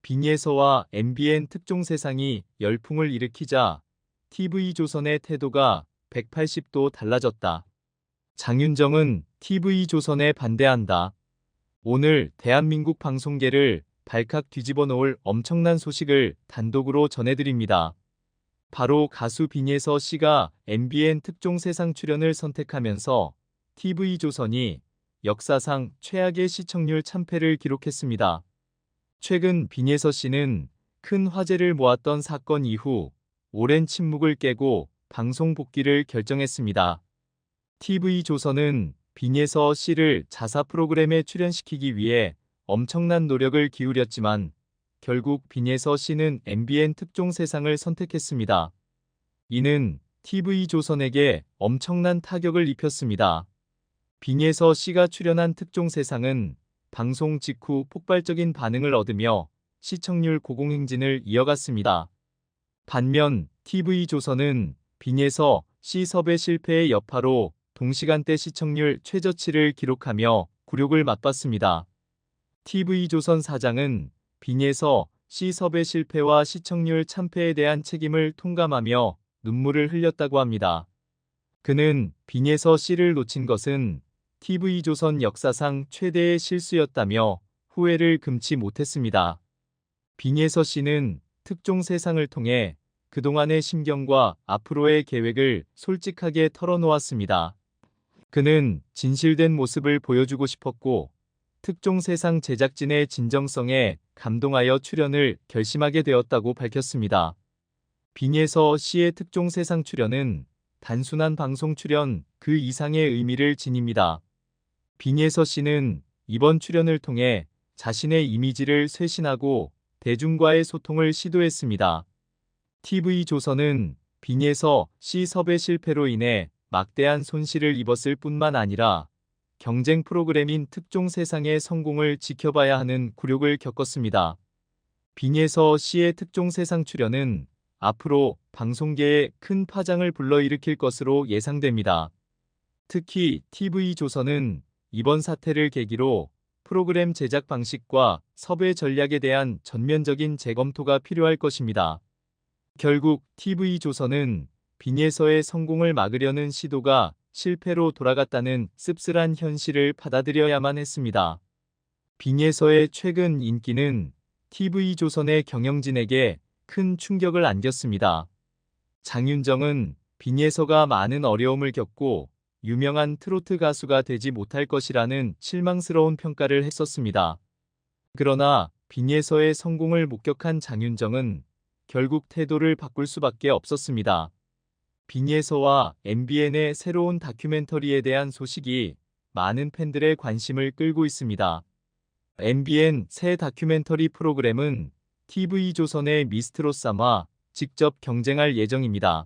빙예서와 MBN 특종 세상이 열풍을 일으키자 TV조선의 태도가 180도 달라졌다. 장윤정은 TV조선에 반대한다. 오늘 대한민국 방송계를 발칵 뒤집어 놓을 엄청난 소식을 단독으로 전해드립니다. 바로 가수 빙예서 씨가 MBN 특종 세상 출연을 선택하면서 TV조선이 역사상 최악의 시청률 참패를 기록했습니다. 최근 빙예서 씨는 큰 화제를 모았던 사건 이후 오랜 침묵을 깨고 방송 복귀를 결정했습니다. TV조선은 빙예서 씨를 자사 프로그램에 출연시키기 위해 엄청난 노력을 기울였지만 결국 빙예서 씨는 MBN 특종 세상을 선택했습니다. 이는 TV조선에게 엄청난 타격을 입혔습니다. 빙예서 씨가 출연한 특종 세상은 방송 직후 폭발적인 반응을 얻으며 시청률 고공행진을 이어갔습니다. 반면 TV조선은 빙예서 씨 섭외 실패의 여파로 동시간대 시청률 최저치를 기록하며 굴욕을 맛봤습니다. TV조선 사장은 빙예서 씨 섭외 실패와 시청률 참패에 대한 책임을 통감하며 눈물을 흘렸다고 합니다. 그는 빙예서 씨를 놓친 것은 TV조선 역사상 최대의 실수였다며 후회를 금치 못했습니다. 빙예서 씨는 특종 세상을 통해 그동안의 심경과 앞으로의 계획을 솔직하게 털어놓았습니다. 그는 진실된 모습을 보여주고 싶었고 특종 세상 제작진의 진정성에 감동하여 출연을 결심하게 되었다고 밝혔습니다. 빙예서 씨의 특종 세상 출연은 단순한 방송 출연 그 이상의 의미를 지닙니다. 빙예서 씨는 이번 출연을 통해 자신의 이미지를 쇄신하고 대중과의 소통을 시도했습니다. TV조선은 빙예서 씨 섭외 실패로 인해 막대한 손실을 입었을 뿐만 아니라 경쟁 프로그램인 특종 세상의 성공을 지켜봐야 하는 굴욕을 겪었습니다. 빙예서 씨의 특종 세상 출연은 앞으로 방송계에 큰 파장을 불러일으킬 것으로 예상됩니다. 특히 TV조선은 이번 사태를 계기로 프로그램 제작 방식과 섭외 전략에 대한 전면적인 재검토가 필요할 것입니다. 결국 TV조선은 빙예서의 성공을 막으려는 시도가 실패로 돌아갔다는 씁쓸한 현실을 받아들여야만 했습니다. 빙예서의 최근 인기는 TV조선의 경영진에게 큰 충격을 안겼습니다. 장윤정은 빙예서가 많은 어려움을 겪고 유명한 트로트 가수가 되지 못할 것이라는 실망스러운 평가를 했었습니다. 그러나 빙예서의 성공을 목격한 장윤정은 결국 태도를 바꿀 수밖에 없었습니다. 빙예서와 MBN의 새로운 다큐멘터리에 대한 소식이 많은 팬들의 관심을 끌고 있습니다. MBN 새 다큐멘터리 프로그램은 TV조선의 미스트롯삼과 직접 경쟁할 예정입니다.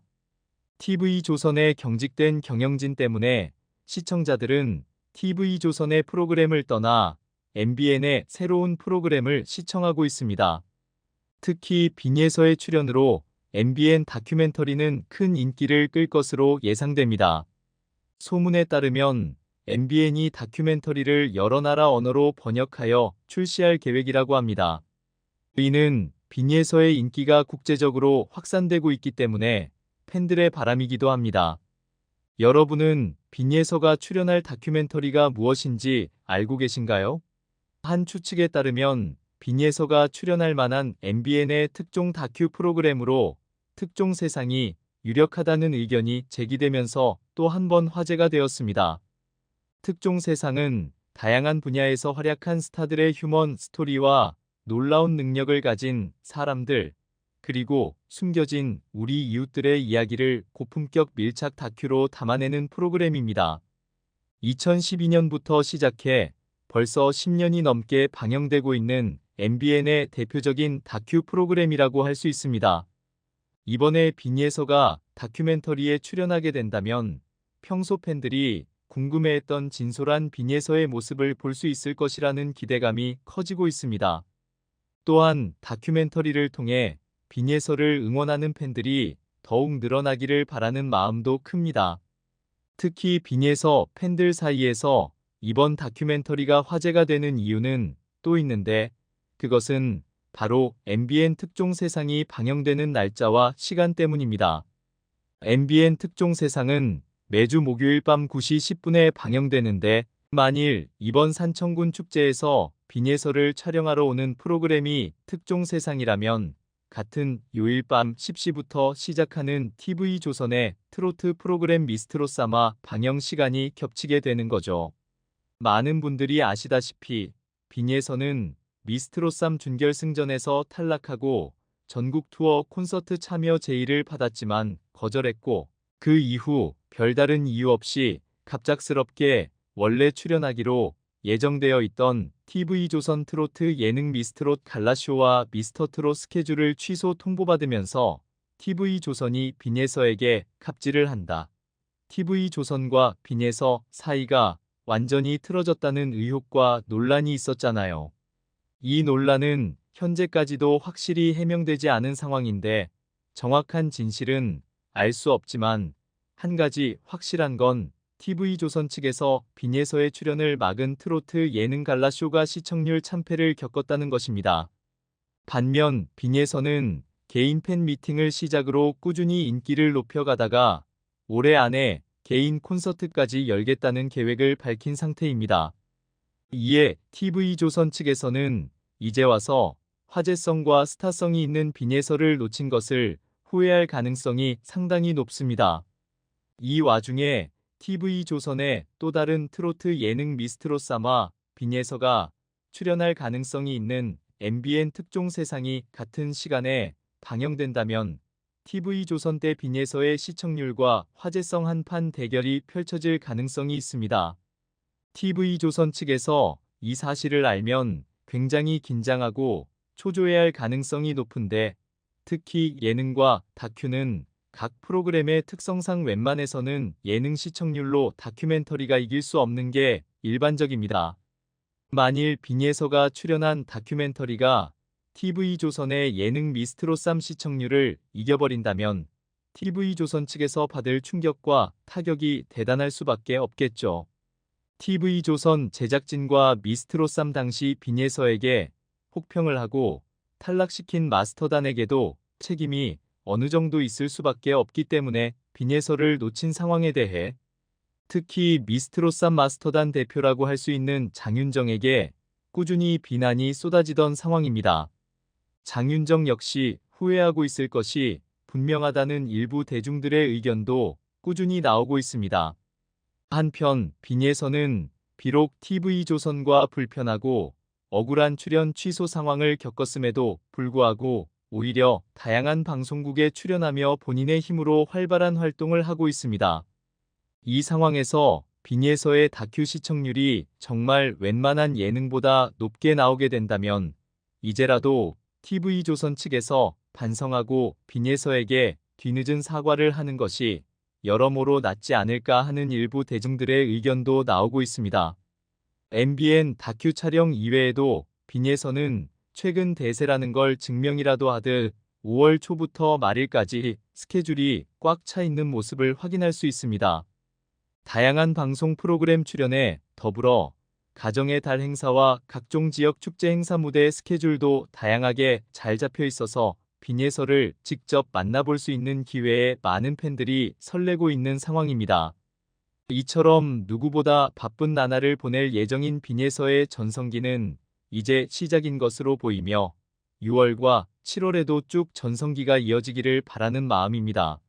TV조선의 경직된 경영진 때문에 시청자들은 TV조선의 프로그램을 떠나 MBN의 새로운 프로그램을 시청하고 있습니다. 특히 빙예서의 출연으로 MBN 다큐멘터리는 큰 인기를 끌 것으로 예상됩니다. 소문에 따르면 MBN이 다큐멘터리를 여러 나라 언어로 번역하여 출시할 계획이라고 합니다. 이는 빙예서의 인기가 국제적으로 확산되고 있기 때문에 팬들의 바람이기도 합니다. 여러분은 빙예서가 출연할 다큐멘터리가 무엇인지 알고 계신가요? 한 추측에 따르면 빙예서가 출연할 만한 MBN의 특종 다큐 프로그램으로 특종 세상이 유력하다는 의견이 제기되면서 또 한 번 화제가 되었습니다. 특종 세상은 다양한 분야에서 활약한 스타들의 휴먼 스토리와 놀라운 능력을 가진 사람들, 그리고 숨겨진 우리 이웃들의 이야기를 고품격 밀착 다큐로 담아내는 프로그램입니다. 2012년부터 시작해 벌써 10년이 넘게 방영되고 있는 MBN의 대표적인 다큐 프로그램이라고 할 수 있습니다. 이번에 빙예서가 다큐멘터리에 출연하게 된다면 평소 팬들이 궁금해했던 진솔한 빙예서의 모습을 볼 수 있을 것이라는 기대감이 커지고 있습니다. 또한 다큐멘터리를 통해 빙예서를 응원하는 팬들이 더욱 늘어나기를 바라는 마음도 큽니다. 특히 빙예서 팬들 사이에서 이번 다큐멘터리가 화제가 되는 이유는 또 있는데 그것은 바로 MBN 특종 세상이 방영되는 날짜와 시간 때문입니다. MBN 특종 세상은 매주 목요일 밤 9시 10분에 방영되는데 만일 이번 산청군 축제에서 빈예서를 촬영하러 오는 프로그램이 특종 세상이라면 같은 요일 밤 10시부터 시작하는 TV조선의 트로트 프로그램 미스트롯3와 방영 시간이 겹치게 되는 거죠. 많은 분들이 아시다시피 빈예서는 미스트롯3 준결승전에서 탈락하고 전국 투어 콘서트 참여 제의를 받았지만 거절했고 그 이후 별다른 이유 없이 갑작스럽게 원래 출연하기로 예정되어 있던 TV조선 트로트 예능 미스트롯 갈라쇼와 미스터트롯 스케줄을 취소 통보받으면서 TV조선이 빈예서에게 갑질을 한다. TV조선과 빈예서 사이가 완전히 틀어졌다는 의혹과 논란이 있었잖아요. 이 논란은 현재까지도 확실히 해명되지 않은 상황인데 정확한 진실은 알 수 없지만 한 가지 확실한 건 TV조선 측에서 빈예서의 출연을 막은 트로트 예능 갈라쇼가 시청률 참패를 겪었다는 것입니다. 반면 빈예서는 개인 팬 미팅을 시작으로 꾸준히 인기를 높여가다가 올해 안에 개인 콘서트까지 열겠다는 계획을 밝힌 상태입니다. 이에 TV조선 측에서는 이제 와서 화제성과 스타성이 있는 빈예서를 놓친 것을 후회할 가능성이 상당히 높습니다. 이 와중에 TV조선의 또 다른 트로트 예능 미스트롯3와 빈예서가 출연할 가능성이 있는 MBN 특종 세상이 같은 시간에 방영된다면 TV조선 대 빈예서의 시청률과 화제성 한판 대결이 펼쳐질 가능성이 있습니다. TV조선 측에서 이 사실을 알면 굉장히 긴장하고 초조해할 가능성이 높은데 특히 예능과 다큐는 각 프로그램의 특성상 웬만해서는 예능 시청률로 다큐멘터리가 이길 수 없는 게 일반적입니다. 만일 빈예서가 출연한 다큐멘터리가 TV조선의 예능 미스트롯3 시청률을 이겨버린다면 TV조선 측에서 받을 충격과 타격이 대단할 수밖에 없겠죠. TV조선 제작진과 미스트롯3 당시 빈예서에게 혹평을 하고 탈락시킨 마스터단에게도 책임이 어느 정도 있을 수밖에 없기 때문에 빈예서를 놓친 상황에 대해 특히 미스트롯3 마스터단 대표라고 할 수 있는 장윤정에게 꾸준히 비난이 쏟아지던 상황입니다. 장윤정 역시 후회하고 있을 것이 분명하다는 일부 대중들의 의견도 꾸준히 나오고 있습니다. 한편 빈예서는 비록 TV조선과 불편하고 억울한 출연 취소 상황을 겪었음에도 불구하고 오히려 다양한 방송국에 출연하며 본인의 힘으로 활발한 활동을 하고 있습니다. 이 상황에서 빈예서의 다큐 시청률이 정말 웬만한 예능보다 높게 나오게 된다면 이제라도 TV조선 측에서 반성하고 빈예서에게 뒤늦은 사과를 하는 것이 여러모로 낫지 않을까 하는 일부 대중들의 의견도 나오고 있습니다. MBN 다큐 촬영 이외에도 빈예서는 최근 대세라는 걸 증명이라도 하듯 5월 초부터 말일까지 스케줄이 꽉 차 있는 모습을 확인할 수 있습니다. 다양한 방송 프로그램 출연에 더불어 가정의 달 행사와 각종 지역 축제 행사 무대 스케줄도 다양하게 잘 잡혀 있어서 빈예서를 직접 만나볼 수 있는 기회에 많은 팬들이 설레고 있는 상황입니다. 이처럼 누구보다 바쁜 나날을 보낼 예정인 빈예서의 전성기는 이제 시작인 것으로 보이며 6월과 7월에도 쭉 전성기가 이어지기를 바라는 마음입니다.